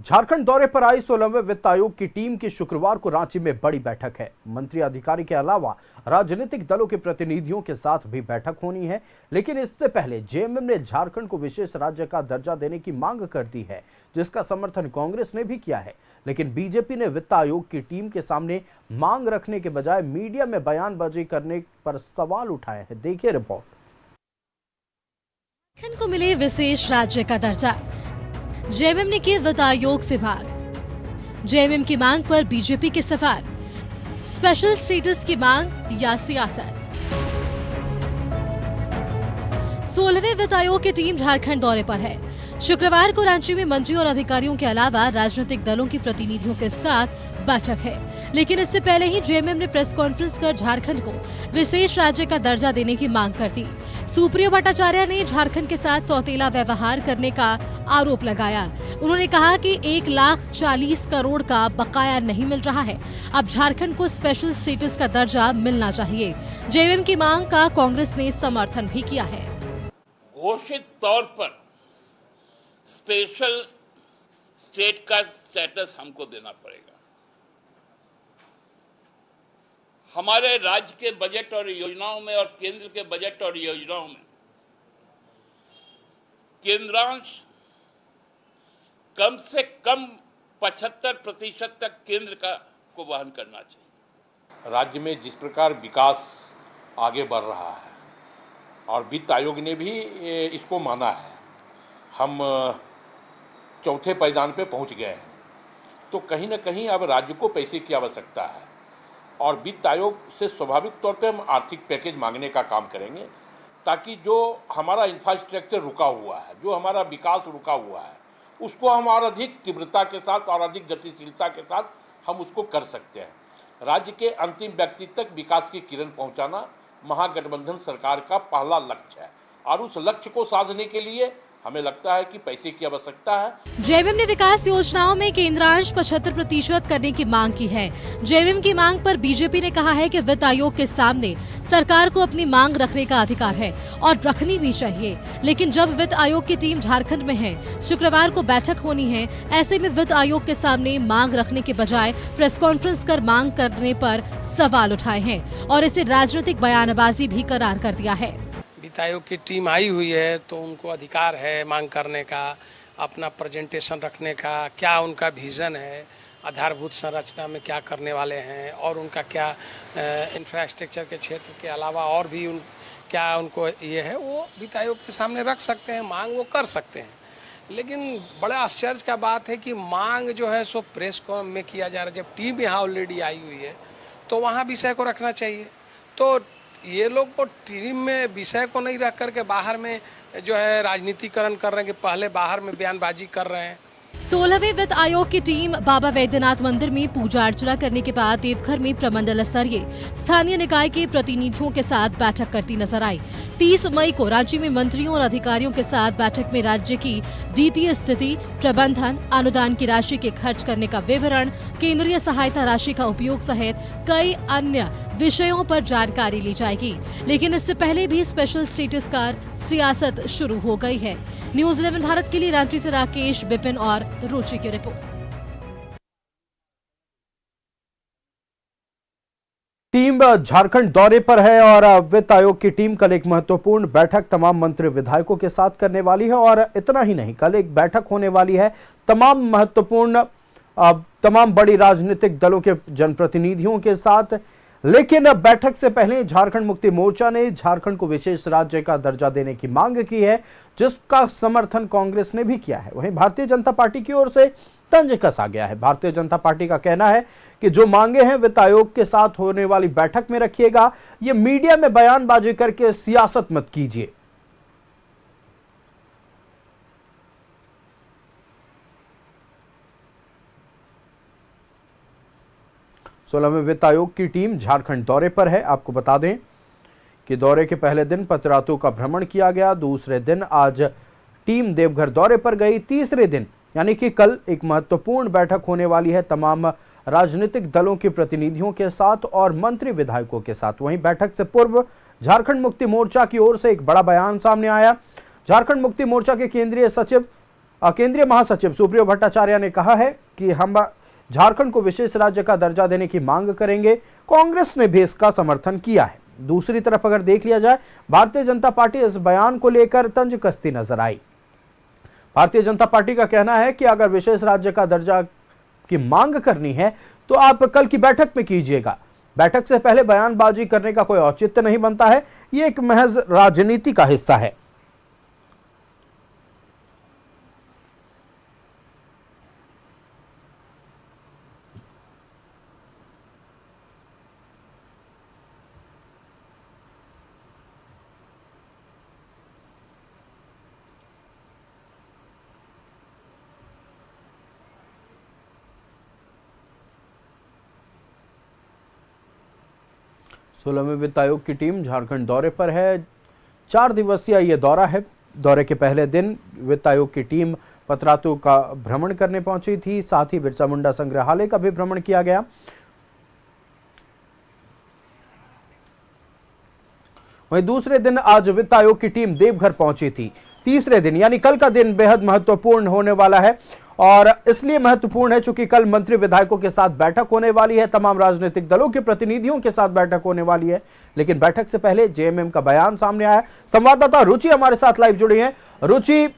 झारखंड दौरे पर आई 16वें वित्त आयोग की टीम की शुक्रवार को रांची में बड़ी बैठक है। मंत्री अधिकारी के अलावा राजनीतिक दलों के प्रतिनिधियों के साथ भी बैठक होनी है, लेकिन इससे पहले जेएमएम ने झारखंड को विशेष राज्य का दर्जा देने की मांग कर दी है, जिसका समर्थन कांग्रेस ने भी किया है। लेकिन बीजेपी ने वित्त आयोग की टीम के सामने मांग रखने के बजाय मीडिया में बयानबाजी करने पर सवाल उठाए हैं। देखिए रिपोर्ट। झारखंड को मिले विशेष राज्य का दर्जा, जेएमएम ने की वित्त आयोग से भाग। जेएमएम की मांग पर बीजेपी के सवाल, स्पेशल स्टेटस की मांग या सियासत। 16वें वित्त आयोग की टीम झारखंड दौरे पर है। शुक्रवार को रांची में मंत्री और अधिकारियों के अलावा राजनीतिक दलों के प्रतिनिधियों के साथ बैठक है, लेकिन इससे पहले ही जेएमएम ने प्रेस कॉन्फ्रेंस कर झारखंड को विशेष राज्य का दर्जा देने की मांग कर दी। सुप्रियो भट्टाचार्य ने झारखंड के साथ सौतेला व्यवहार करने का आरोप लगाया। उन्होंने कहा कि 1,40,00,000 करोड़ का बकाया नहीं मिल रहा है। अब झारखंड को स्पेशल स्टेटस का दर्जा मिलना चाहिए। जेएमएम की मांग का कांग्रेस ने समर्थन भी किया है। घोषित तौर पर स्पेशल स्टेट का स्टेटस हमको देना पड़ेगा। हमारे राज्य के बजट और योजनाओं में और केंद्र के बजट और योजनाओं में केंद्रांश कम से कम 75% तक केंद्र का को वहन करना चाहिए। राज्य में जिस प्रकार विकास आगे बढ़ रहा है और वित्त आयोग ने भी इसको माना है, हम चौथे पायदान पे पहुंच गए हैं, तो कहीं ना कहीं अब राज्य को पैसे की आवश्यकता है और वित्त आयोग से स्वाभाविक तौर पे हम आर्थिक पैकेज मांगने का काम करेंगे, ताकि जो हमारा इंफ्रास्ट्रक्चर रुका हुआ है, जो हमारा विकास रुका हुआ है, उसको हम और अधिक तीव्रता के साथ और अधिक गतिशीलता के साथ हम उसको कर सकते हैं। राज्य के अंतिम व्यक्ति तक विकास की किरण पहुंचाना महागठबंधन सरकार का पहला लक्ष्य है और उस लक्ष्य को साधने के लिए हमें लगता है कि पैसे की आवश्यकता है। जेएमएम ने विकास योजनाओं में केंद्रांश 75% करने की मांग की है। जेएमएम की मांग पर बीजेपी ने कहा है कि वित्त आयोग के सामने सरकार को अपनी मांग रखने का अधिकार है और रखनी भी चाहिए, लेकिन जब वित्त आयोग की टीम झारखंड में है, शुक्रवार को बैठक होनी है, ऐसे में वित्त आयोग के सामने मांग रखने के बजाय प्रेस कॉन्फ्रेंस कर मांग करने पर सवाल उठाए हैं और इसे राजनीतिक बयानबाजी भी करार कर दिया है। वित्त आयोग की टीम आई हुई है तो उनको अधिकार है मांग करने का, अपना प्रेजेंटेशन रखने का, क्या उनका विजन है, आधारभूत संरचना में क्या करने वाले हैं और उनका क्या इंफ्रास्ट्रक्चर के क्षेत्र के अलावा और भी क्या उनको ये है, वो वित्त आयोग के सामने रख सकते हैं, मांग वो कर सकते हैं। लेकिन बड़ा आश्चर्य का बात है कि मांग जो है सो प्रेस में किया जा रहा है। जब टीम यहाँ ऑलरेडी आई हुई है तो वहाँ विषय को रखना चाहिए। तो ये लोग को टीम में विषय को नहीं रख करके बाहर में जो है राजनीतिकरण कर रहे हैं कि पहले बाहर में बयानबाजी कर रहे हैं। 16वें वित्त आयोग की टीम बाबा वैद्यनाथ मंदिर में पूजा अर्चना करने के बाद देवघर में प्रमंडल स्तरीय स्थानीय निकाय के प्रतिनिधियों के साथ बैठक करती नजर आई। 30 मई को रांची में मंत्रियों और अधिकारियों के साथ बैठक में राज्य की वित्तीय स्थिति, प्रबंधन, अनुदान की राशि के खर्च करने का विवरण, केंद्रीय सहायता राशि का उपयोग सहित कई अन्य विषयों पर जानकारी ली जाएगी। लेकिन इससे पहले भी स्पेशल स्टेटस का सियासत शुरू हो गई है। न्यूज़ 11 भारत के लिए रांची से राकेश, विपिन और रुचि की रिपोर्ट। टीम झारखंड दौरे पर है और वित्त आयोग की टीम कल एक महत्वपूर्ण बैठक तमाम मंत्री विधायकों के साथ करने वाली है। और इतना ही नहीं, कल एक बैठक होने वाली है तमाम बड़ी राजनीतिक दलों के जनप्रतिनिधियों के साथ। लेकिन बैठक से पहले झारखंड मुक्ति मोर्चा ने झारखंड को विशेष राज्य का दर्जा देने की मांग की है, जिसका समर्थन कांग्रेस ने भी किया है। वहीं भारतीय जनता पार्टी की ओर से तंज कसा गया है। भारतीय जनता पार्टी का कहना है कि जो मांगे हैं वित्त आयोग के साथ होने वाली बैठक में रखिएगा, ये मीडिया में बयानबाजी करके सियासत मत कीजिए। सोलहवें वित्त आयोग की टीम झारखंड दौरे पर है। आपको बता दें कि दौरे के पहले दिन पतरातू का भ्रमण किया गया, दूसरे दिन आज टीम देवघर दौरे पर गई, तीसरे दिन यानी कि कल एक महत्वपूर्ण बैठक होने वाली है तमाम राजनीतिक दलों के प्रतिनिधियों के साथ और मंत्री विधायकों के साथ। वहीं बैठक से पूर्व झारखंड मुक्ति मोर्चा की ओर से एक बड़ा बयान सामने आया। झारखंड मुक्ति मोर्चा के केंद्रीय सचिव केंद्रीय महासचिव सुप्रियो भट्टाचार्य ने कहा है कि हम झारखंड को विशेष राज्य का दर्जा देने की मांग करेंगे। कांग्रेस ने भी इसका समर्थन किया है। दूसरी तरफ अगर देख लिया जाए, भारतीय जनता पार्टी इस बयान को लेकर तंज कसती नजर आई। भारतीय जनता पार्टी का कहना है कि अगर विशेष राज्य का दर्जा की मांग करनी है तो आप कल की बैठक में कीजिएगा। बैठक से पहले बयानबाजी करने का कोई औचित्य नहीं बनता है। ये एक महज राजनीति का हिस्सा है। सोलहवें वित्त आयोग की टीम झारखंड दौरे पर है। 4 दिवसीय ये दौरा है। दौरे के पहले दिन वित्त आयोग की टीम पतरातू का भ्रमण करने पहुंची थी। साथ ही बिरसा मुंडा संग्रहालय का भी भ्रमण किया गया। वहीं दूसरे दिन आज वित्त आयोग की टीम देवघर पहुंची थी। तीसरे दिन यानी कल का दिन बेहद महत्वपूर्ण होने वाला है और इसलिए महत्वपूर्ण है चूंकि कल मंत्री विधायकों के साथ बैठक होने वाली है। तमाम राजनीतिक दलों के प्रतिनिधियों के साथ बैठक होने वाली है। लेकिन बैठक से पहले जेएमएम का बयान सामने आया है। संवाददाता रुचि हमारे साथ लाइव जुड़ी है। रुचि,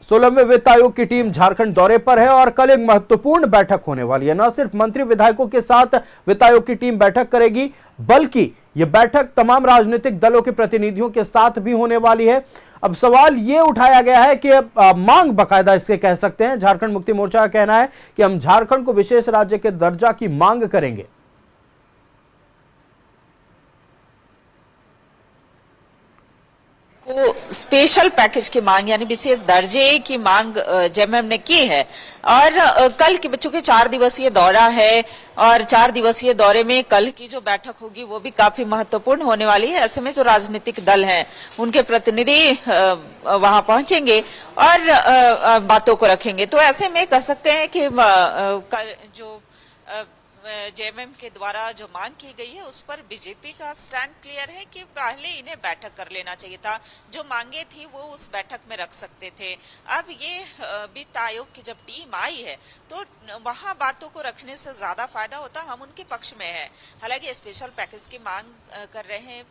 16वें वित्त आयोग की टीम झारखंड दौरे पर है और कल एक महत्वपूर्ण बैठक होने वाली है। न सिर्फ मंत्री विधायकों के साथ वित्त आयोग की टीम बैठक करेगी, बल्कि यह बैठक तमाम राजनीतिक दलों के प्रतिनिधियों के साथ भी होने वाली है। अब सवाल यह उठाया गया है कि मांग बकायदा इसके कह सकते हैं। झारखंड मुक्ति मोर्चा का कहना है कि हम झारखंड को विशेष राज्य के दर्जा की मांग करेंगे। को स्पेशल पैकेज की मांग यानी विशेष दर्जे की मांग जेएमएम ने की है। और कल के बच्चों के 4 दिवसीय दौरा है और 4 दिवसीय दौरे में कल की जो बैठक होगी वो भी काफी महत्वपूर्ण होने वाली है। ऐसे में जो राजनीतिक दल हैं उनके प्रतिनिधि वहां पहुंचेंगे और बातों को रखेंगे। तो ऐसे में कह सकते हैं कि जो जेएमएम के द्वारा जो मांग की गई है उस पर बीजेपी का स्टैंड क्लियर है कि पहले इन्हें बैठक कर लेना चाहिए था। जो मांगे थी वो उस बैठक में रख सकते थे। अब ये वित्त आयोग की जब टीम आई है तो वहां बातों को रखने से ज्यादा फायदा होता हम उनके पक्ष में है। हालांकि स्पेशल पैकेज की मांग कर रहे हैं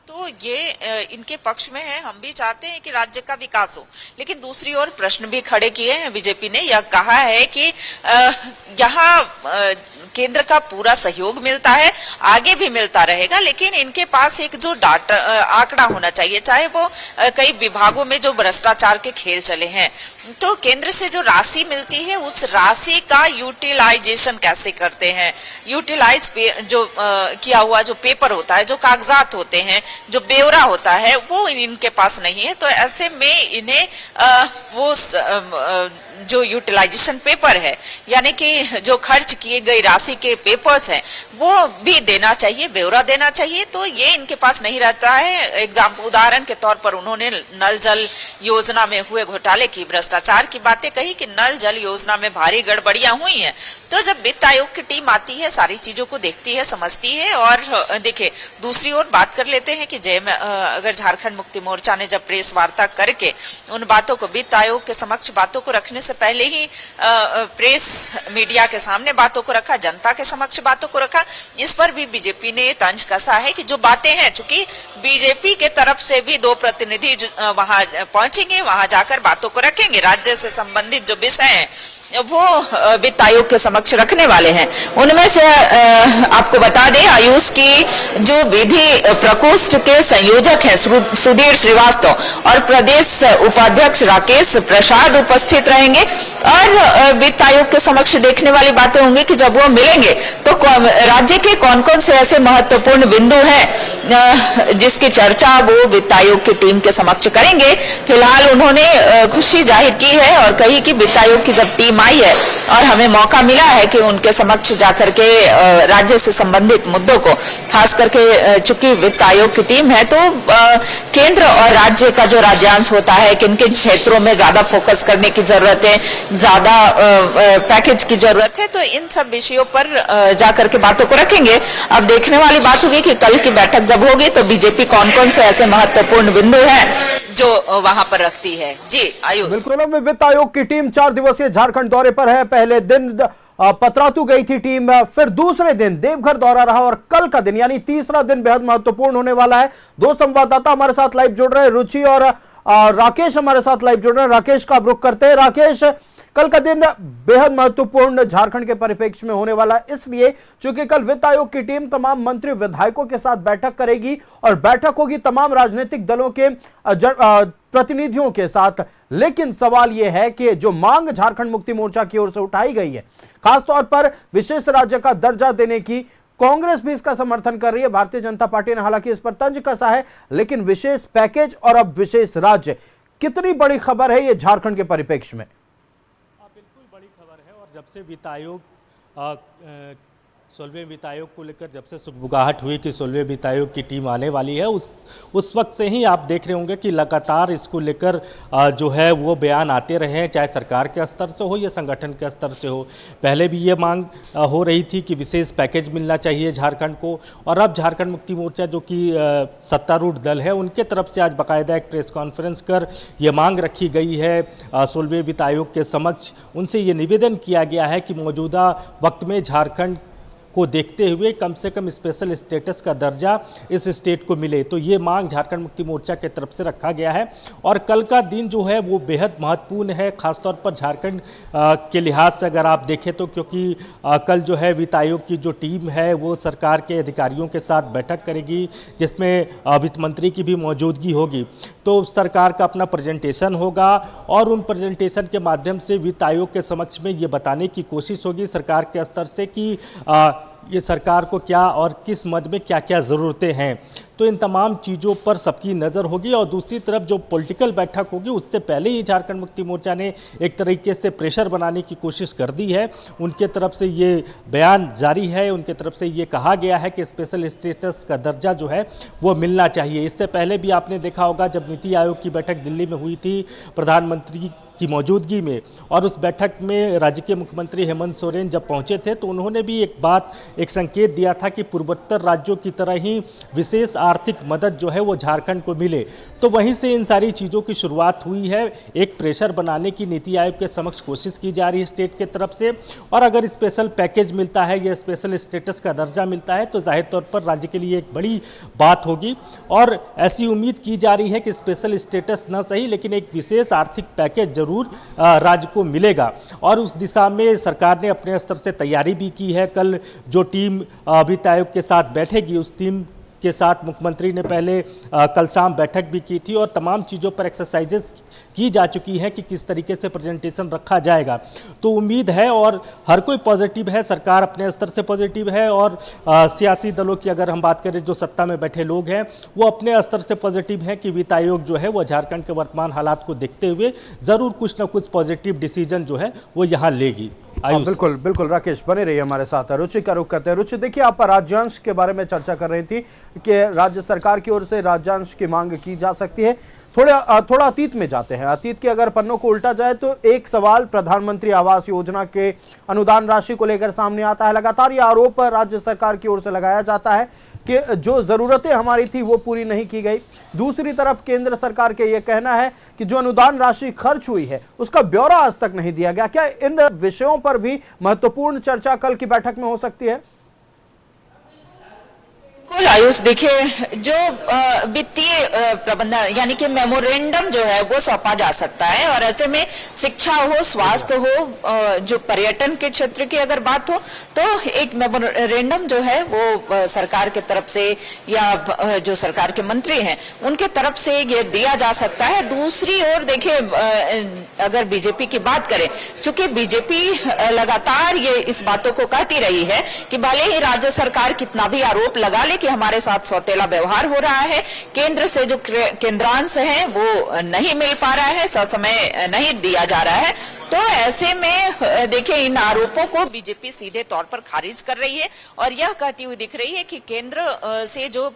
तो ये इनके पक्ष में है। हम भी चाहते हैं कि राज्य का विकास हो, लेकिन दूसरी ओर प्रश्न भी खड़े किए हैं। बीजेपी ने यह कहा है कि यहाँ केंद्र का पूरा सहयोग मिलता है, आगे भी मिलता रहेगा, लेकिन इनके पास एक जो डाटा आंकड़ा होना चाहिए, चाहे वो कई विभागों में जो भ्रष्टाचार के खेल चले हैं। तो केंद्र से जो राशि मिलती है उस राशि का यूटिलाइजेशन कैसे करते हैं, यूटिलाइज जो किया हुआ जो पेपर होता है, जो कागजात होते हैं, जो ब्यौरा होता है, वो इनके पास नहीं है। तो ऐसे में इन्हें वो जो यूटिलाइजेशन पेपर है यानी कि जो खर्च किए गई राशि के पेपर्स हैं वो भी देना चाहिए, ब्यौरा देना चाहिए। तो ये इनके पास नहीं रहता है। उदाहरण के तौर पर उन्होंने नल जल योजना में हुए घोटाले की, भ्रष्टाचार की बातें कही कि नल जल योजना में भारी गड़बड़ियां हुई हैं। तो जब वित्त आयोग की टीम आती है, सारी चीजों को देखती है, समझती है। और देखिए दूसरी ओर बात कर लेते हैं कि अगर झारखंड मुक्ति मोर्चा ने जब प्रेस वार्ता करके उन बातों को वित्त आयोग के समक्ष बातों को रखने से पहले ही प्रेस मीडिया के सामने बातों को रखा, जनता के समक्ष बातों को रखा, इस पर भी बीजेपी ने तंज कसा है कि जो बातें हैं, चूंकि बीजेपी के तरफ से भी 2 प्रतिनिधि वहां पहुंचेंगे, वहां जाकर बातों को रखेंगे, राज्य से संबंधित जो विषय हैं वो वित्त आयोग के समक्ष रखने वाले हैं। उनमें से आपको बता दें, आयुष की जो विधि प्रकोष्ठ के संयोजक हैं सुधीर श्रीवास्तव और प्रदेश उपाध्यक्ष राकेश प्रसाद उपस्थित रहेंगे। और वित्त आयोग के समक्ष देखने वाली बातें होंगी कि जब वो मिलेंगे तो राज्य के कौन कौन से ऐसे महत्वपूर्ण बिंदु हैं जिसकी चर्चा वो वित्त आयोग की टीम के समक्ष करेंगे। फिलहाल उन्होंने खुशी जाहिर की है और कही कि वित्त आयोग की जब टीम आई है और हमें मौका मिला है कि उनके समक्ष जाकर के राज्य से संबंधित मुद्दों को, खास करके चूंकि वित्त आयोग की टीम है तो केंद्र और राज्य का जो राज्यांश होता है, किन किन क्षेत्रों में ज्यादा फोकस करने की जरूरत है, ज्यादा पैकेज की जरूरत है, तो इन सब विषयों पर जाकर के बातों को रखेंगे। अब देखने वाली बात होगी कि कल की बैठक जब होगी तो बीजेपी कौन कौन से ऐसे महत्वपूर्ण बिंदु हैं जो वहां पर रखती है। जी आयुष। बिल्कुल, में वित्त आयोग की टीम 4 दिवसीय झारखंड दौरे पर है। पहले दिन पतरातू गई थी टीम, फिर दूसरे दिन देवघर दौरा रहा और कल का दिन यानी तीसरा दिन बेहद महत्वपूर्ण होने वाला है। 2 संवाददाता हमारे साथ लाइव जुड़ रहे हैं, रुचि और राकेश हमारे साथ लाइव जुड़ रहे हैं। राकेश का रुख करते हैं। राकेश, कल का दिन बेहद महत्वपूर्ण झारखंड के परिप्रेक्ष्य में होने वाला है, इसलिए चूंकि कल वित्त आयोग की टीम तमाम मंत्री विधायकों के साथ बैठक करेगी और बैठक होगी तमाम राजनीतिक दलों के प्रतिनिधियों के साथ। लेकिन सवाल यह है कि जो मांग झारखंड मुक्ति मोर्चा की ओर से उठाई गई है, खासतौर पर विशेष राज्य का दर्जा देने की, कांग्रेस भी इसका समर्थन कर रही है। भारतीय जनता पार्टी ने हालांकि इस पर तंज कसा है, लेकिन विशेष पैकेज और अब विशेष राज्य, कितनी बड़ी खबर है ये झारखंड के परिप्रेक्ष्य में? बिल्कुल बड़ी खबर है। और जब से वित्त आयोग 16वें वित्त आयोग को लेकर जब से सुगबुगाहट हुई कि 16वें वित्त आयोग की टीम आने वाली है, उस वक्त से ही आप देख रहे होंगे कि लगातार इसको लेकर जो है वो बयान आते रहे हैं, चाहे सरकार के स्तर से हो या संगठन के स्तर से हो। पहले भी ये मांग हो रही थी कि विशेष पैकेज मिलना चाहिए झारखंड को, और अब झारखंड मुक्ति मोर्चा जो कि सत्तारूढ़ दल है, उनके तरफ से आज बाकायदा एक प्रेस कॉन्फ्रेंस कर ये मांग रखी गई है 16वें वित्त आयोग के समक्ष। उनसे ये निवेदन किया गया है कि मौजूदा वक्त में झारखंड को देखते हुए कम से कम स्पेशल स्टेटस का दर्जा इस स्टेट को मिले। तो ये मांग झारखंड मुक्ति मोर्चा के तरफ से रखा गया है। और कल का दिन जो है वो बेहद महत्वपूर्ण है, खासतौर पर झारखंड के लिहाज से अगर आप देखें तो, क्योंकि कल जो है वित्त आयोग की जो टीम है वो सरकार के अधिकारियों के साथ बैठक करेगी, जिसमें वित्त मंत्री की भी मौजूदगी होगी। तो सरकार का अपना प्रेजेंटेशन होगा और उन प्रेजेंटेशन के माध्यम से वित्त आयोग के समक्ष में ये बताने की कोशिश होगी सरकार के स्तर से कि ये सरकार को क्या और किस मद में क्या क्या ज़रूरतें हैं। तो इन तमाम चीज़ों पर सबकी नज़र होगी। और दूसरी तरफ जो पॉलिटिकल बैठक होगी, उससे पहले ही झारखंड मुक्ति मोर्चा ने एक तरीके से प्रेशर बनाने की कोशिश कर दी है। उनके तरफ से ये बयान जारी है, उनके तरफ से ये कहा गया है कि स्पेशल स्टेटस का दर्जा जो है वो मिलना चाहिए। इससे पहले भी आपने देखा होगा जब नीति आयोग की बैठक दिल्ली में हुई थी प्रधानमंत्री की मौजूदगी में, और उस बैठक में राज्य के मुख्यमंत्री हेमंत सोरेन जब पहुंचे थे तो उन्होंने भी एक संकेत दिया था कि पूर्वोत्तर राज्यों की तरह ही विशेष आर्थिक मदद जो है वो झारखंड को मिले। तो वहीं से इन सारी चीज़ों की शुरुआत हुई है। एक प्रेशर बनाने की नीति आयोग के समक्ष कोशिश की जा रही है स्टेट के तरफ से, और अगर स्पेशल पैकेज मिलता है या स्पेशल स्टेटस का दर्जा मिलता है तो जाहिर तौर पर राज्य के लिए एक बड़ी बात होगी। और ऐसी उम्मीद की जा रही है कि स्पेशल स्टेटस न सही लेकिन एक विशेष आर्थिक पैकेज जरूर राज्य को मिलेगा, और उस दिशा में सरकार ने अपने स्तर से तैयारी भी की है। कल जो टीम वित्त आयोग के साथ बैठेगी, उस टीम के साथ मुख्यमंत्री ने पहले कल शाम बैठक भी की थी और तमाम चीज़ों पर एक्सरसाइजेस की जा चुकी हैं कि किस तरीके से प्रेजेंटेशन रखा जाएगा। तो उम्मीद है और हर कोई पॉजिटिव है, सरकार अपने स्तर से पॉजिटिव है, और सियासी दलों की अगर हम बात करें जो सत्ता में बैठे लोग हैं वो अपने स्तर से पॉजिटिव है कि वित्त आयोग जो है वो झारखंड के वर्तमान हालात को देखते हुए ज़रूर कुछ ना कुछ पॉजिटिव डिसीजन जो है वो यहाँ लेगी। बिल्कुल बिल्कुल राकेश, बने रहिए हमारे साथ। रुचि का रुख करते हैं। रुचि, देखिए आप राज्यांश के बारे में चर्चा कर रही थी कि राज्य सरकार की ओर से राज्यांश की मांग की जा सकती है। थोड़ा अतीत में जाते हैं। अतीत के अगर पन्नों को उल्टा जाए तो एक सवाल प्रधानमंत्री आवास योजना के अनुदान राशि को लेकर सामने आता है। लगातार यह आरोप राज्य सरकार की ओर से लगाया जाता है कि जो जरूरतें हमारी थी वो पूरी नहीं की गई। दूसरी तरफ केंद्र सरकार के ये कहना है कि जो अनुदान राशि खर्च हुई है उसका ब्यौरा आज तक नहीं दिया गया। क्या इन विषयों पर भी महत्वपूर्ण चर्चा कल की बैठक में हो सकती है? बिल्कुल आयुष, देखिए जो वित्तीय प्रबंधन यानी कि मेमोरेंडम जो है वो सौंपा जा सकता है, और ऐसे में शिक्षा हो, स्वास्थ्य हो, जो पर्यटन के क्षेत्र की अगर बात हो तो एक मेमोरेंडम जो है वो सरकार के तरफ से या जो सरकार के मंत्री हैं उनके तरफ से ये दिया जा सकता है। दूसरी ओर देखिए अगर बीजेपी की बात करें, चूंकि बीजेपी लगातार ये इस बातों को कहती रही है कि भले ही राज्य सरकार कितना भी आरोप लगा ले कि हमारे साथ सौतेला व्यवहार हो रहा है, केंद्र से जो केंद्रांश है वो नहीं मिल पा रहा है, ससमय नहीं दिया जा रहा है, तो ऐसे में देखिए इन आरोपों को बीजेपी सीधे तौर पर खारिज कर रही है और यह कहती हुई दिख रही है कि केंद्र से जो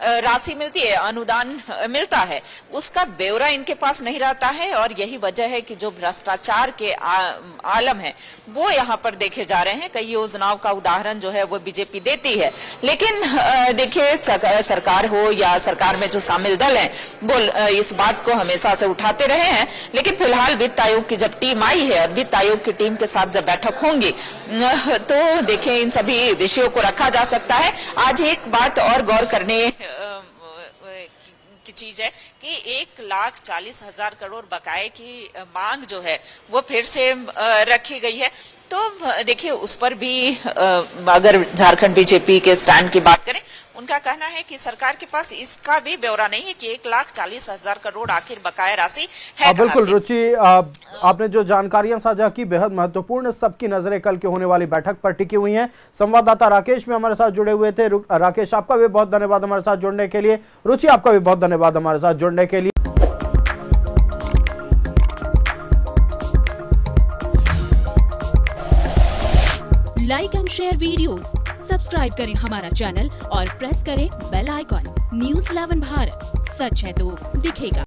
राशि मिलती है, अनुदान मिलता है, उसका ब्यौरा इनके पास नहीं रहता है और यही वजह है कि जो भ्रष्टाचार के आलम है वो यहाँ पर देखे जा रहे हैं। कई योजनाओं का उदाहरण जो है वो बीजेपी देती है, लेकिन देखिए सरकार हो या सरकार में जो शामिल दल हैं वो इस बात को हमेशा से उठाते रहे हैं। लेकिन फिलहाल वित्त आयोग की जब टीम आई है, वित्त आयोग की टीम के साथ जब बैठक होंगी तो देखिए इन सभी विषयों को रखा जा सकता है। आज एक बात और गौर करने की चीज है कि 1,40,000 करोड़ बकाये की मांग जो है वो फिर से रखी गई है। तो देखिए उस पर भी अगर झारखंड बीजेपी के स्टैंड की बात करें, उनका कहना है कि सरकार के पास इसका भी ब्यौरा नहीं है कि 1,40,000 करोड़ आखिर बकाया राशि है। बिल्कुल रुचि, आपने जो जानकारियां साझा की बेहद महत्वपूर्ण। सबकी नजरें कल के होने वाली बैठक पर टिकी हुई हैं। संवाददाता राकेश भी हमारे साथ जुड़े हुए थे। राकेश, आपका भी बहुत धन्यवाद हमारे साथ जुड़ने के लिए। रुचि, आपका भी बहुत धन्यवाद हमारे साथ जुड़ने के लिए। Like and share videos, subscribe करें हमारा चैनल और प्रेस करें बेल आइकॉन। न्यूज़ 11 भारत, सच है तो दिखेगा।